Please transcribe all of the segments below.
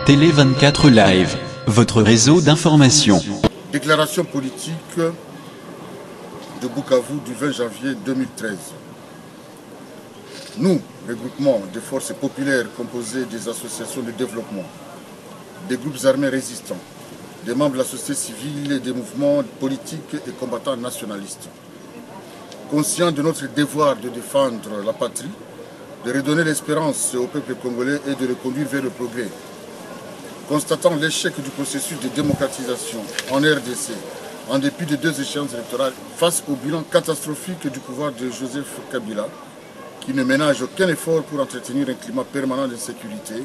Télé 24 Live, votre réseau d'information. Déclaration politique de Bukavu du 20 janvier 2013. Nous, regroupement de forces populaires composées des associations de développement, des groupes armés résistants, des membres de la société civile et des mouvements politiques et combattants nationalistes, conscients de notre devoir de défendre la patrie, de redonner l'espérance au peuple congolais et de le conduire vers le progrès. Constatant l'échec du processus de démocratisation en RDC, en dépit de 2 échéances électorales, face au bilan catastrophique du pouvoir de Joseph Kabila, qui ne ménage aucun effort pour entretenir un climat permanent d'insécurité,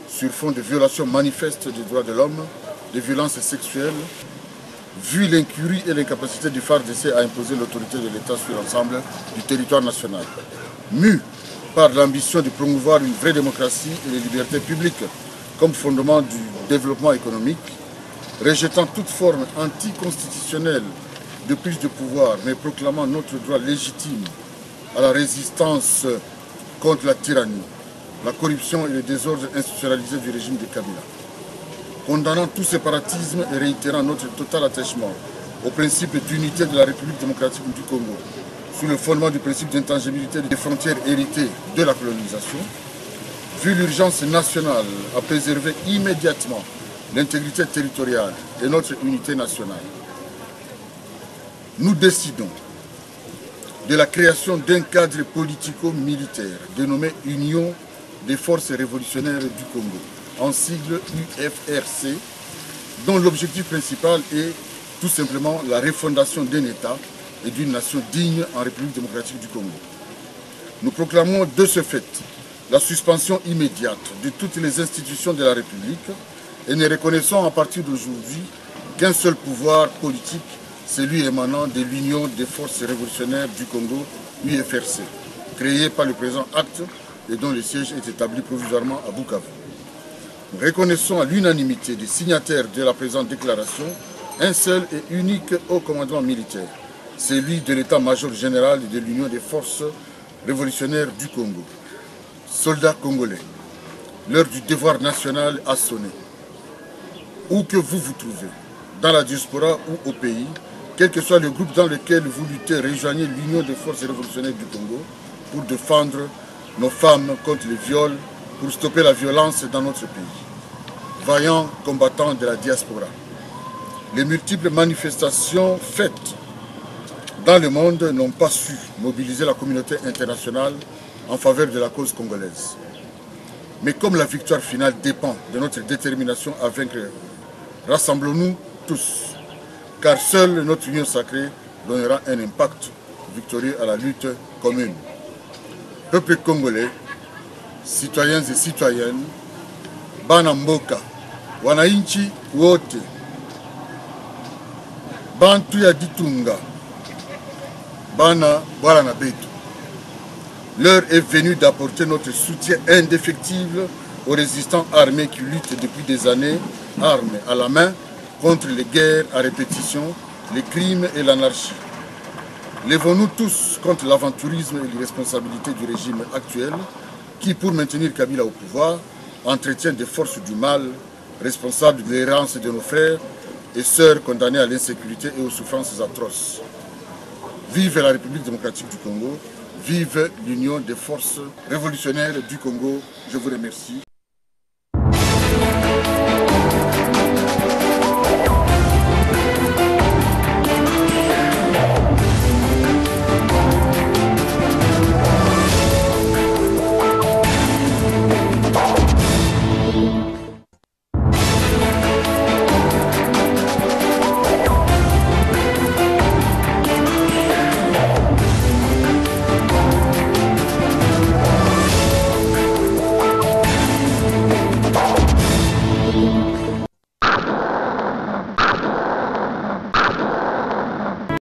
sur fond de violations manifestes des droits de l'homme, de violences sexuelles, vu l'incurie et l'incapacité du FARDC à imposer l'autorité de l'État sur l'ensemble du territoire national. Mu par l'ambition de promouvoir une vraie démocratie et les libertés publiques comme fondement du développement économique, rejetant toute forme anticonstitutionnelle de prise de pouvoir, mais proclamant notre droit légitime à la résistance contre la tyrannie, la corruption et le désordre institutionnalisé du régime de Kabila. Condamnant tout séparatisme et réitérant notre total attachement au principe d'unité de la République démocratique du Congo, sous le fondement du principe d'intangibilité des frontières héritées de la colonisation, vu l'urgence nationale à préserver immédiatement l'intégrité territoriale et notre unité nationale, nous décidons de la création d'un cadre politico-militaire dénommé Union des forces révolutionnaires du Congo, en sigle UFRC, dont l'objectif principal est tout simplement la refondation d'un État et d'une nation digne en République démocratique du Congo. Nous proclamons de ce fait la suspension immédiate de toutes les institutions de la République et ne reconnaissons à partir d'aujourd'hui qu'un seul pouvoir politique, celui émanant de l'Union des forces révolutionnaires du Congo, UFRC, créé par le présent acte et dont le siège est établi provisoirement à Bukavu. Nous reconnaissons à l'unanimité des signataires de la présente déclaration un seul et unique haut commandement militaire, celui de l'état-major général de l'Union des forces révolutionnaires du Congo. Soldats congolais, l'heure du devoir national a sonné. Où que vous vous trouvez, dans la diaspora ou au pays, quel que soit le groupe dans lequel vous luttez, rejoignez l'Union des forces révolutionnaires du Congo pour défendre nos femmes contre les viols, pour stopper la violence dans notre pays. Vaillants combattants de la diaspora, les multiples manifestations faites dans le monde n'ont pas su mobiliser la communauté internationale en faveur de la cause congolaise. Mais comme la victoire finale dépend de notre détermination à vaincre, rassemblons-nous tous, car seule notre union sacrée donnera un impact victorieux à la lutte commune. Peuple congolais, citoyens et citoyennes, bana mboka, wananchi wote, bantu ya ditunga, bana bwala na betu. L'heure est venue d'apporter notre soutien indéfectible aux résistants armés qui luttent depuis des années, armes à la main, contre les guerres à répétition, les crimes et l'anarchie. Lèvons-nous tous contre l'aventurisme et l'irresponsabilité du régime actuel qui, pour maintenir Kabila au pouvoir, entretient des forces du mal, responsables de l'errance de nos frères et sœurs condamnés à l'insécurité et aux souffrances atroces. Vive la République démocratique du Congo! Vive l'Union des forces révolutionnaires du Congo. Je vous remercie.